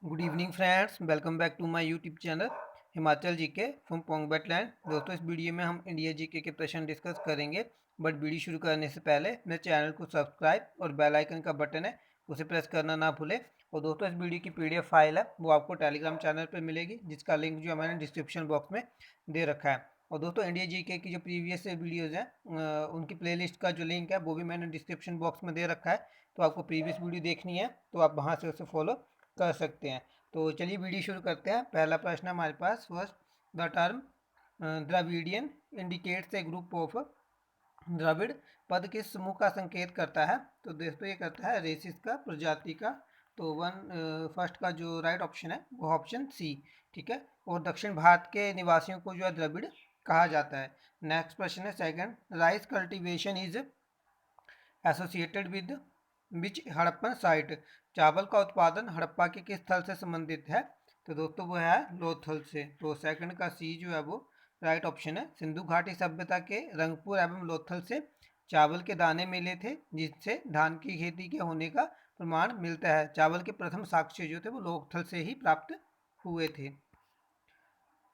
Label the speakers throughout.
Speaker 1: Good evening friends, welcome back to my YouTube channel Himachal GK from Pongbet land. दोस्तों, इस video में हम India GK के प्रश्न डिस्कस करेंगे। बट वीडियो शुरू करने से पहले मेरे चैनल को सब्सक्राइब और बेल आइकन का बटन है उसे प्रेस करना ना भूलें। और दोस्तों, इस वीडियो की पीडीएफ फाइल है वो आपको टेलीग्राम चैनल पर मिलेगी, जिसका लिंक जो है मैंने डिस्क्रिप्शन बॉक्स में दे रखा है। और दोस्तों, इंडिया जीके की जो प्रीवियस वीडियोज़ हैं उनकी प्लेलिस्ट का जो लिंक है वो भी मैंने डिस्क्रिप्शन बॉक्स में दे रखा है। तो आपको प्रीवियस वीडियो देखनी है तो आप वहाँ से उसे फॉलो कर सकते हैं। तो चलिए वीडियो शुरू करते हैं। पहला प्रश्न है हमारे पास। First, the term Dravidian indicates a group of. द्रविड़ पद किस समूह का संकेत करता है? तो दोस्तों, ये करता है रेसिस का, प्रजाति का। तो फर्स्ट का जो राइट ऑप्शन है वो ऑप्शन सी, ठीक है। और दक्षिण भारत के निवासियों को जो है द्रविड़ कहा जाता है। नेक्स्ट प्रश्न है second, rice cultivation is associated with which Harappan site. चावल का उत्पादन हड़प्पा के किस स्थल से संबंधित है? तो दोस्तों, वो है लोथल से। तो सेकंड का सी जो है वो राइट ऑप्शन है। सिंधु घाटी सभ्यता के रंगपुर एवं लोथल से चावल के दाने मिले थे, जिससे धान की खेती के होने का प्रमाण मिलता है। चावल के प्रथम साक्ष्य जो थे वो लोथल से ही प्राप्त हुए थे।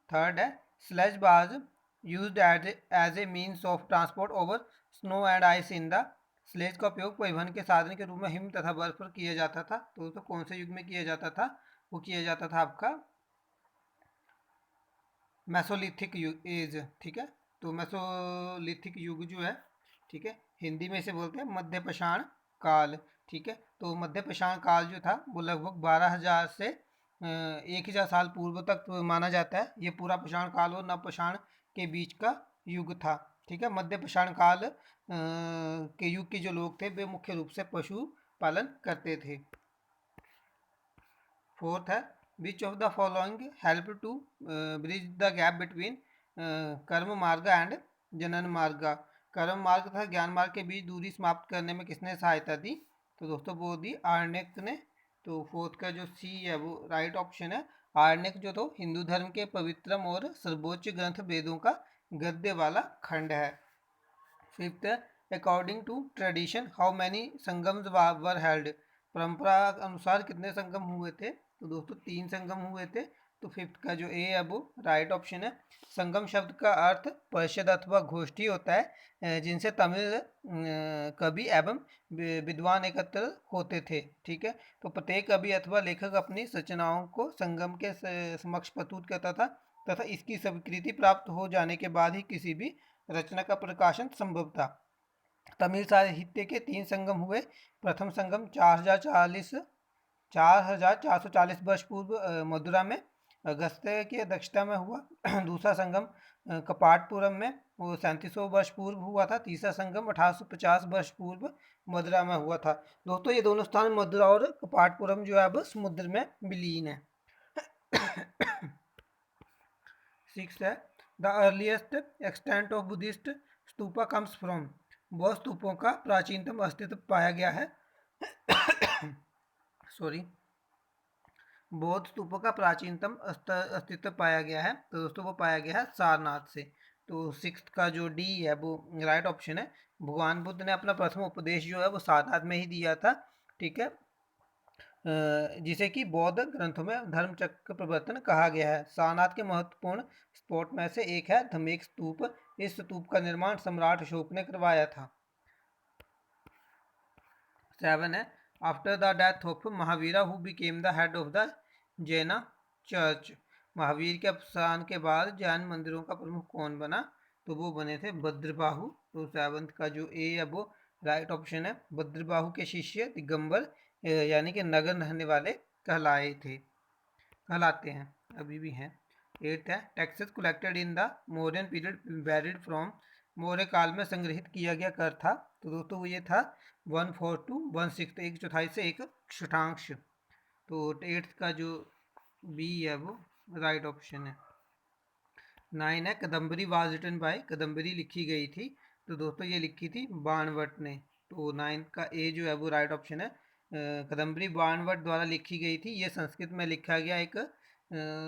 Speaker 1: थर्ड है, sledge was used as a means of transport over snow and ice in the. Sledge का उपयोग परिवहन के साधन के रूप में हिम तथा बर्फ पर किया जाता था। तो दोस्तों, कौन से युग में किया जाता था? वो किया जाता था आपका मेसोलिथिक युग एज, ठीक है। तो मेसोलिथिक युग जो है, ठीक है, हिंदी में इसे बोलते हैं मध्य पाषाण काल, ठीक है। तो मध्य पाषाण काल जो था वो लगभग 12,000 से 1,000 साल पूर्व तक माना जाता है। ये पूरा पाषाण काल और नवपाषाण के बीच का युग था, ठीक है। मध्य पाषाण काल के युग के जो लोग थे वे मुख्य रूप से पशु पालन करते थे। फोर्थ है, which of the following help to bridge the gap between कर्म मार्ग एंड जनन मार्ग। कर्म मार्ग तथा ज्ञान मार्ग के बीच दूरी समाप्त करने में किसने सहायता दी? तो दोस्तों, वो दी आर्ण्यक ने। तो फोर्थ का जो सी है वो राइट ऑप्शन है। आर्ण्यक जो तो हिंदू धर्म के पवित्रम और सर्वोच्च ग्रंथ वेदों का गद्य वाला खंड है। Fifth, according to tradition how many Sangams were held. परंपरा अनुसार कितने संगम हुए थे? तो दोस्तों, 3 संगम हुए थे। तो फिफ्थ का जो ए है वो राइट ऑप्शन है। संगम शब्द का अर्थ परिषद अथवा गोष्ठी होता है, जिनसे तमिल कवि एवं विद्वान एकत्र होते थे, ठीक है। तो प्रत्येक कवि अथवा लेखक अपनी रचनाओं को संगम के समक्ष प्रस्तुत करता था तथा इसकी स्वीकृति प्राप्त हो जाने के बाद ही किसी भी रचना का प्रकाशन संभव था। तमिल साहित्य के 3 संगम हुए। प्रथम संगम 4,440 वर्ष पूर्व मदुरा में अगस्त्य की अध्यक्षता में हुआ। दूसरा संगम कपाटपुरम में वो 3700 वर्ष पूर्व हुआ था। तीसरा संगम 1850 वर्ष पूर्व मदुरा में हुआ था। दोस्तों, ये दोनों स्थान मदुरा और कपाटपुरम जो है अब समुद्र में विलीन है। सिक्स है, the earliest extent of Buddhist stupa comes from. बौद्ध स्तूपों का प्राचीनतम अस्तित्व पाया गया है सॉरी, बौद्ध स्तूपों का प्राचीनतम अस्तित्व पाया गया है। तो दोस्तों, वो पाया गया है सारनाथ से। तो सिक्स का जो डी है वो राइट ऑप्शन है। भगवान बुद्ध ने अपना प्रथम उपदेश जो है वो सारनाथ में ही दिया था, ठीक है, जिसे कि बौद्ध ग्रंथों में धर्म चक्र प्रवर्तन कहा गया है। सारनाथ के महत्वपूर्ण स्पॉट में से एक है धमेक स्तूप। इस स्तूप का निर्माण सम्राट अशोक ने करवाया था। 7 है, after the death of Mahavira who became the head of the जैना चर्च। महावीर के अवसान के बाद जैन मंदिरों का प्रमुख कौन बना? तो वो बने थे भद्रबाहु। तो 7 का जो ए है वो राइट ऑप्शन है। भद्रबाहु के शिष्य दिगंबर यानी कि नगर रहने वाले कहलाते हैं, अभी भी हैं। 8 है, taxes collected in the Mauryan period varied from. Maurya काल में संग्रहित किया गया कर था। तो दोस्तों, वो ये था 1/4 to 1/6, एक चौथाई से एक छठांश। तो 8 का जो बी है वो राइट ऑप्शन है। 9 है, Kadambari was written by. Kadambari लिखी गई थी। तो दोस्तों, ये लिखी थी बाणभट्ट ने। तो 9 का ए जो है वो राइट ऑप्शन है। कदम्बरी बाणभट्ट द्वारा लिखी गई थी। ये संस्कृत में लिखा गया एक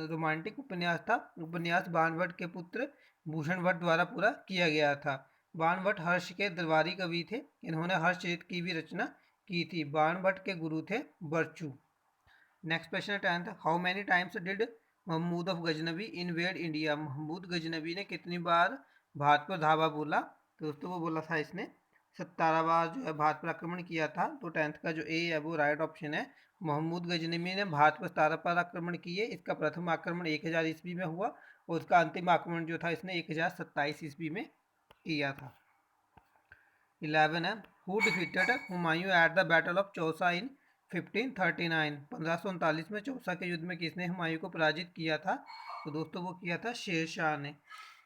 Speaker 1: रोमांटिक उपन्यास था। उपन्यास बाणभट्ट के पुत्र भूषण भट्ट द्वारा पूरा किया गया था। बाणभट्ट हर्ष के दरबारी कवि थे। इन्होंने हर्षचरित की भी रचना की थी। बाणभट्ट के गुरु थे बरचू। नेक्स्ट क्वेश्चन है 10th, how many times did Mahmud of Ghaznavi invade India? Mahmud Ghaznavi ने कितनी बार भारत पर धावा बोला? तो दोस्तों वो बोला था इसने 17 बार जो है भारत पर आक्रमण किया था। तो 10th का जो ए है वो राइट ऑप्शन है। महमूद गजनवी ने भारत पर 17 बार आक्रमण किए। इसका प्रथम आक्रमण 1000 ईस्वी में हुआ और उसका अंतिम आक्रमण जो था इसने 1027 ईस्वी में किया था। 11 है, who defeated Humayun at the battle of Chausa in 1539? 1539 में चौसा के युद्ध में किसने हुमायूं को पराजित किया था? तो दोस्तों वो किया था शेर शाह ने।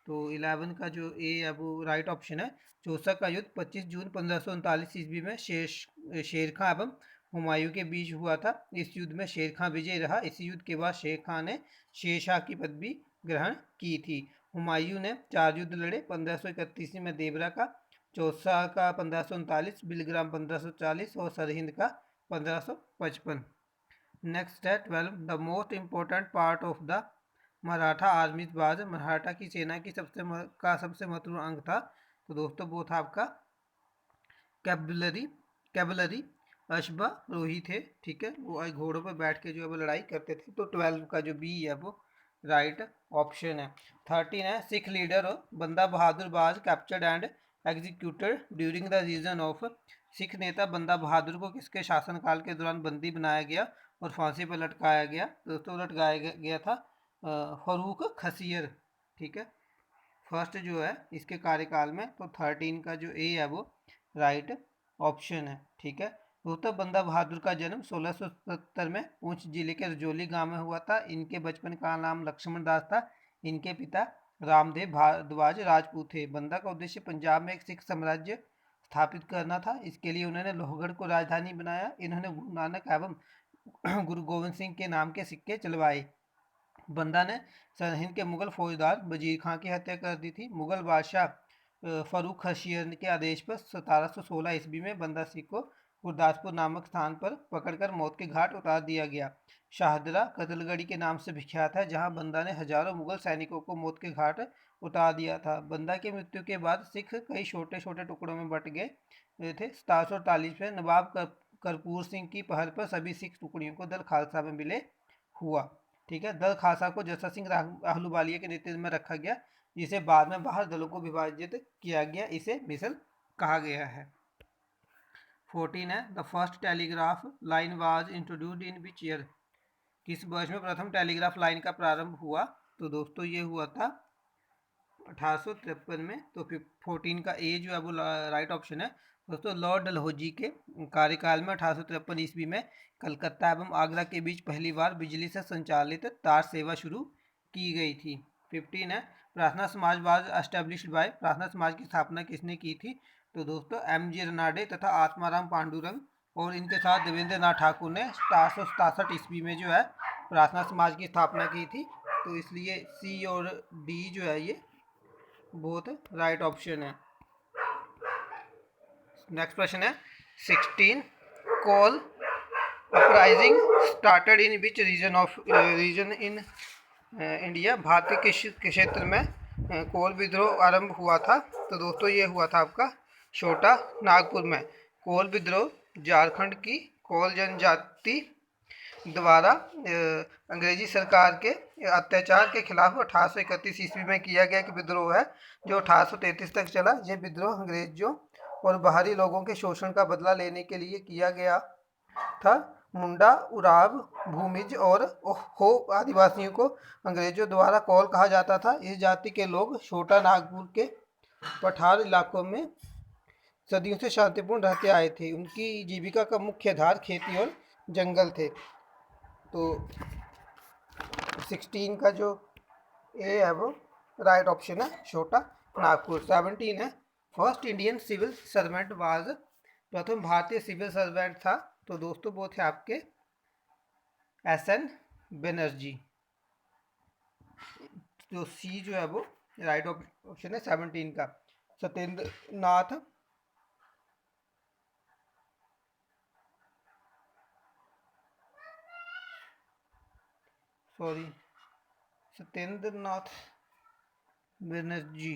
Speaker 1: तो 11 का जो ए है वो राइट ऑप्शन है। चौसा का युद्ध 25 जून 1539 ईस्वी में शेर खां एवं हुमायूं के बीच हुआ था। इस युद्ध में शेर खां विजयी रहा। इसी युद्ध के बाद शेर खां ने शेर शाह की पदवी ग्रहण की थी। हुमायूं ने 4 युद्ध लड़े, 1531 में देवरा का, चौसा का 1539, बिलग्राम 1540 और सरहिंद का 1555। नेक्स्ट है 12, the most important part of the Maratha आर्मीज was? Maratha की सेना की सबसे महत्वपूर्ण अंग था। तो दोस्तों वो था आपका कैबलरी अश्वारोही थे। ठीक है, वो घोड़ों पर बैठ के जो है वो लड़ाई करते थे। तो 12 का जो बी है वो राइट ऑप्शन है। 13 है, Sikh leader Banda Bahadur was captured and executed during the reign of? Sikh नेता बंदा बहादुर को किसके शासनकाल के दौरान बंदी बनाया गया और फांसी पर लटकाया गया? दोस्तों लटकाया गया था फरूक खसियर। ठीक है, फर्स्ट जो है इसके कार्यकाल में। तो 13 का जो ए है वो राइट ऑप्शन है। ठीक है, दोस्तों बंदा बहादुर का जन्म 1670 में पुंछ जिले के रजौली गांव में हुआ था। इनके बचपन का नाम लक्ष्मण दास था। इनके पिता रामदेव भारद्वाज राजपूत थे। बंदा का उद्देश्य पंजाब में एक सिख साम्राज्य स्थापित करना था। इसके लिए उन्होंने लोहगढ़ को राजधानी बनाया। इन्होंने गुरु नानक एवं गुरु गोविंद सिंह के नाम के सिक्के चलवाए। बंदा ने सरहिंद के मुगल फौजदार वजीर खां की हत्या कर दी थी। मुगल बादशाह फरूक खशियर के आदेश पर 1716 ईस्वी में बंदा सिंह को गुरदासपुर नामक स्थान पर पकड़कर मौत के घाट उतार दिया गया। शाहदरा कत्लगढ़ी के नाम से विख्यात है, जहां बंदा ने हजारों मुगल सैनिकों को मौत के घाट उतार दिया था। बंदा की मृत्यु के बाद सिख कई छोटे छोटे टुकड़ों में बट गए थे। 1748 में नवाब करपूर सिंह की पहल पर सभी सिख टुकड़ियों को दल खालसा में विलय हुआ। ठीक है, दल खालसा को जस्सा सिंह आहलूवालिया के नेतृत्व में रखा गया, जिसे बाद में बाहर दलों को विभाजित किया गया। इसे मिसल कहा गया है। 14 है, the first telegraph line was introduced in which year? किस वर्ष में प्रथम टेलीग्राफ लाइन का प्रारंभ हुआ? तो दोस्तों ये हुआ था 1853 में। तो 14 का ए जो है वो राइट ऑप्शन है। दोस्तों लॉर्ड डलहौजी के कार्यकाल में 1853 ईस्वी में कलकत्ता एवं आगरा के बीच पहली बार बिजली से संचालित तार सेवा शुरू की गई थी। 15 है, प्रार्थना समाज वाज एस्टेब्लिश्ड बाय? प्रार्थना समाज की स्थापना किसने की थी? तो दोस्तों एम.जी. रनाडे तथा आत्माराम पांडुरंग और इनके साथ देवेंद्र नाथ ठाकुर ने 1767 ईस्वी में जो है प्रार्थना समाज की स्थापना की थी। तो इसलिए सी और डी जो है ये बहुत राइट ऑप्शन है। नेक्स्ट क्वेश्चन है 16, Kol uprising started in which region in India? भारतीय किस क्षेत्र में कोल विद्रोह आरंभ हुआ था? तो दोस्तों ये हुआ था आपका छोटा नागपुर में। कोल विद्रोह झारखंड की कोल जनजाति द्वारा अंग्रेजी सरकार के अत्याचार के खिलाफ 1831 ईस्वी में किया गया एक विद्रोह है, जो 1833 तक चला। ये विद्रोह अंग्रेजों और बाहरी लोगों के शोषण का बदला लेने के लिए किया गया था। मुंडा, उराव, भूमिज और हो आदिवासियों को अंग्रेजों द्वारा कोल कहा जाता था। इस जाति के लोग छोटा नागपुर के पठार इलाकों में सदियों से शांतिपूर्ण रहते आए थे। उनकी जीविका का मुख्य आधार खेती और जंगल थे। तो 16 का जो ए है वो राइट ऑप्शन है, छोटा नागपुर। 17 है, first Indian civil servant was? प्रथम भारतीय सिविल सर्वेंट था। तो दोस्तों वो थे आपके एस.एन. बनर्जी। जो सी जो है वो राइट ऑप्शन है 17 का। सत्येंद्र नाथ सत्येंद्र नाथ बनर्जी,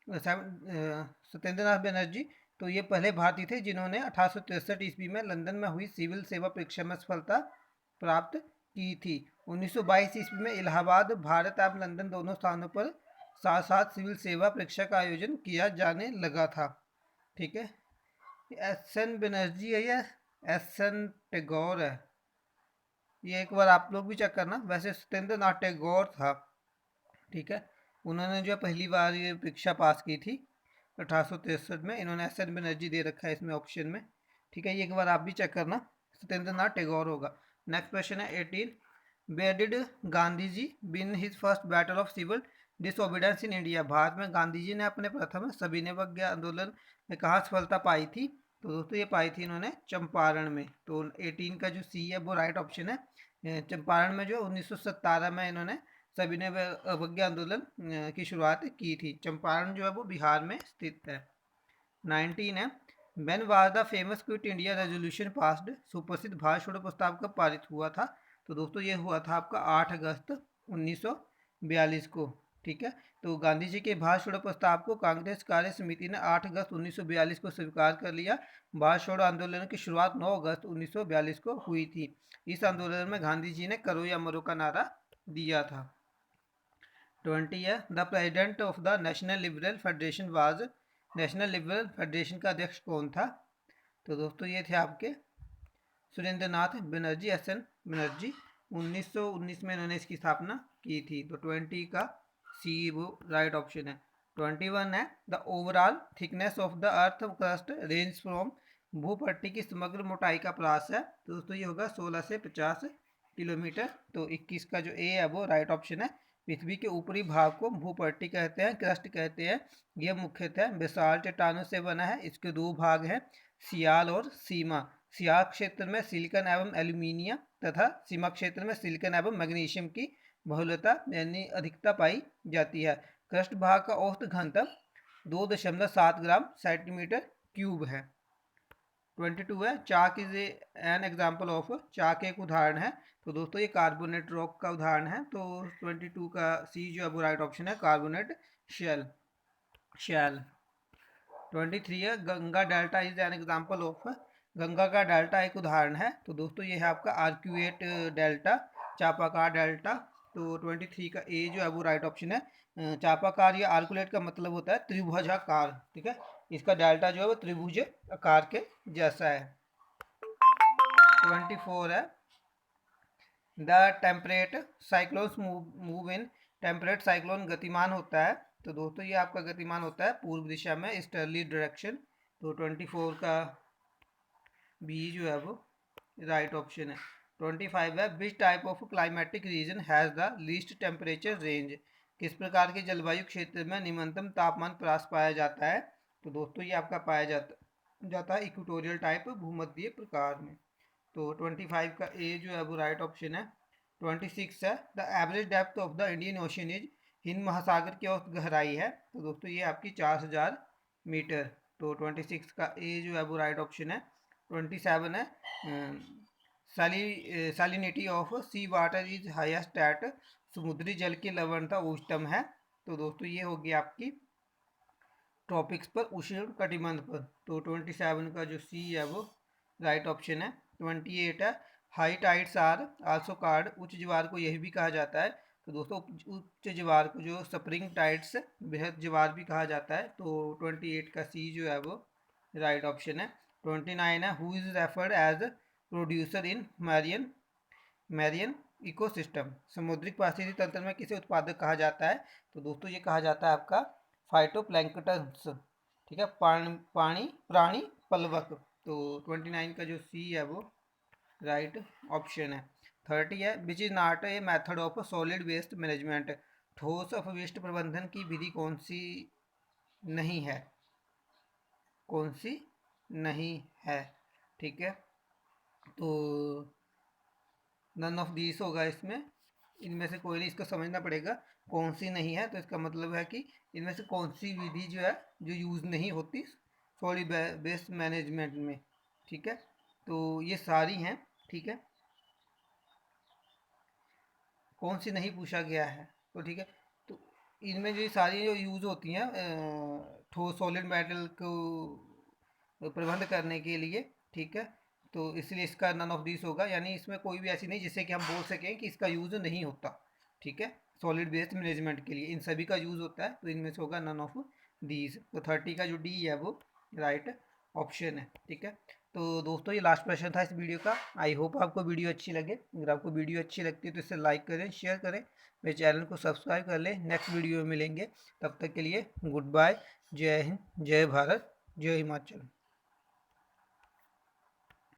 Speaker 1: सत्येंद्र नाथ बनर्जी। तो ये पहले भारतीय थे जिन्होंने 1863 ईस्वी में लंदन में हुई सिविल सेवा परीक्षा में सफलता प्राप्त की थी। 1922 ईस्वी में इलाहाबाद, भारत एवं लंदन दोनों स्थानों पर साथ साथ सिविल सेवा परीक्षा का आयोजन किया जाने लगा था। ठीक है, एस एन बनर्जी है या एस एन टैगोर है, ये एक बार आप लोग भी चेक करना। वैसे सत्येंद्र नाथ टैगोर था। ठीक है, उन्होंने जो पहली बार ये परीक्षा पास की थी 1863 में। इन्होंने एस एन बनर्जी दे रखा है इसमें ऑप्शन में। ठीक है, ये एक बार आप भी चेक करना, सत्येंद्र नाथ टैगोर होगा। नेक्स्ट क्वेश्चन है 18, where did Gandhi ji win his first battle of civil disobedience in India. Bharat में गांधी जी ने अपने प्रथम सविनय अवज्ञा आंदोलन में कहाँ सफलता पाई थी? तो दोस्तों ये पाई थी इन्होंने चंपारण में। तो 18 का जो सी है वो राइट ऑप्शन है। चंपारण में जो 1917 में इन्होंने सविनय अवज्ञा आंदोलन की शुरुआत की थी। चंपारण जो है वो बिहार में स्थित है। 19 है, when was the famous quit India resolution passed. सुप्रसिद्ध भारत छोड़ो प्रस्ताव कब पारित हुआ था? तो दोस्तों ये हुआ था आपका 8 अगस्त 1942 को। ठीक है, तो गांधी जी के भारत छोड़ो प्रस्ताव को कांग्रेस कार्य समिति ने 8 अगस्त 1942 को स्वीकार कर लिया। भारत छोड़ो आंदोलन की शुरुआत 9 अगस्त 1942 को हुई थी। इस आंदोलन में गांधी जी ने करो या मरो का नारा दिया था। 20 है, the president of the national liberal federation was. National liberal federation का अध्यक्ष कौन था? तो दोस्तों ये थे आपके सुरेंद्र नाथ बनर्जी, एस एन बनर्जी। 1919 में इन्होंने इसकी स्थापना की थी। तो 20 का सी वो राइट ऑप्शन है। 21 है, the overall thickness of the earth crust range from. भूपट्टी की समग्र मोटाई का प्रास है। तो दोस्तों ये होगा 16 से 50 किलोमीटर। तो 21 का जो ए है वो राइट ऑप्शन है। पृथ्वी के ऊपरी भाग को भूपट्टी कहते हैं, क्रस्ट कहते हैं। यह मुख्यतः विशाल चट्टानों से बना है। इसके दो भाग हैं, सियाल और सीमा। सियाल क्षेत्र में सिलिकॉन एवं एल्यूमिनियम तथा सीमा क्षेत्र में सिलिकॉन एवं मैग्नीशियम की बहुलता यानी अधिकता पाई जाती है। क्रस्ट भाग का औसत घनत्व 2.7 ग्राम सेंटीमीटर क्यूब है। 22 है, चाक इज एन एग्जाम्पल ऑफ। चाक एक उदाहरण है। तो दोस्तों ये कार्बोनेट रॉक का उदाहरण है। तो 22 का सी जो है वो राइट ऑप्शन है, कार्बोनेट शेल। 23 है, Ganga delta is an example of. Ganga का डेल्टा एक उदाहरण है। तो दोस्तों ये है आपका आर्क्यूएट डेल्टा, चापाकार डेल्टा। तो 23 का ए जो है वो राइट ऑप्शन है। चापाकार या आर्कुलेट का मतलब होता है त्रिभुजाकार। ठीक है, इसका डेल्टा जो है वो त्रिभुज आकार के जैसा है। 24 है, the temperate cyclones move in. Temperate cyclone गतिमान होता है। तो दोस्तों ये आपका गतिमान होता है पूर्व दिशा में, ईस्टर्ली डायरेक्शन। तो 24 का बी जो है वो राइट ऑप्शन है। 25 है, which type of climatic reason has the least temperature range. किस प्रकार के जलवायु क्षेत्र में निम्नतम तापमान प्रास पाया जाता है? तो दोस्तों ये आपका पाया जाता है इक्वेटोरियल टाइप भूमध्य प्रकार में। तो 25 का ए जो है वो राइट ऑप्शन है। 26 है, the average depth of the Indian ocean is. Hind महासागर की औसत गहराई है। तो दोस्तों ये आपकी 4000 मीटर। तो 26 का ए जो है वो राइट ऑप्शन है। 27 है, salinity of sea water is highest at. समुद्री जल की लवणता उच्चतम है। तो दोस्तों ये होगी आपकी ट्रॉपिक्स पर, उष्ण कटिबंध पर। तो 27 का जो सी है वो राइट ऑप्शन है। 28 है, high tides are also called. उच्च ज्वार को यही भी कहा जाता है। तो दोस्तों उच्च ज्वार को जो स्प्रिंग टाइड्स, बृहद ज्वार भी कहा जाता है। तो 28 का सी जो है वो राइट ऑप्शन है। 29 है, who is referred as producer in marine ecosystem. समुद्रिक पारिस्थितिकी तंत्र में किसे उत्पादक कहा जाता है? तो दोस्तों ये कहा जाता है आपका फाइटोप्लैंक्टन्स। ठीक है, प्राणी पलवक। तो 29 का जो सी है वो राइट ऑप्शन है। 30 है, which is not a method of solid waste management. ठोस अपशिष्ट प्रबंधन की विधि कौन सी नहीं है? कौन सी नहीं है? ठीक है, तो नन ऑफ दीस होगा इसमें, इनमें से कोई नहीं। इसको समझना पड़ेगा कौन सी नहीं है। तो इसका मतलब है कि इनमें से कौन सी विधि जो है जो यूज़ नहीं होती सॉलिड वेस्ट मैनेजमेंट में। ठीक है, तो ये सारी हैं। ठीक है, कौन सी नहीं पूछा गया है। तो ठीक है, तो इनमें जो सारी जो यूज़ होती हैं ठोस सॉलिड मेटल को प्रबंध करने के लिए। ठीक है, तो इसलिए इसका नन ऑफ दिस होगा, यानी इसमें कोई भी ऐसी नहीं जिससे कि हम बोल सकें कि इसका यूज़ नहीं होता। ठीक है, सॉलिड वेस्ट मैनेजमेंट के लिए इन सभी का यूज़ होता है, तो इनमें से होगा नन ऑफ दीज। तो 30 का जो डी है वो राइट ऑप्शन है। ठीक है, तो दोस्तों ये लास्ट प्रश्न था इस वीडियो का। आई होप आपको वीडियो अच्छी लगे। अगर आपको वीडियो अच्छी लगती है तो इसे लाइक करें, शेयर करें, मेरे चैनल को सब्सक्राइब कर लें। नेक्स्ट वीडियो में मिलेंगे, तब तक के लिए गुड बाय। जय हिंद, जय भारत, जय हिमाचल।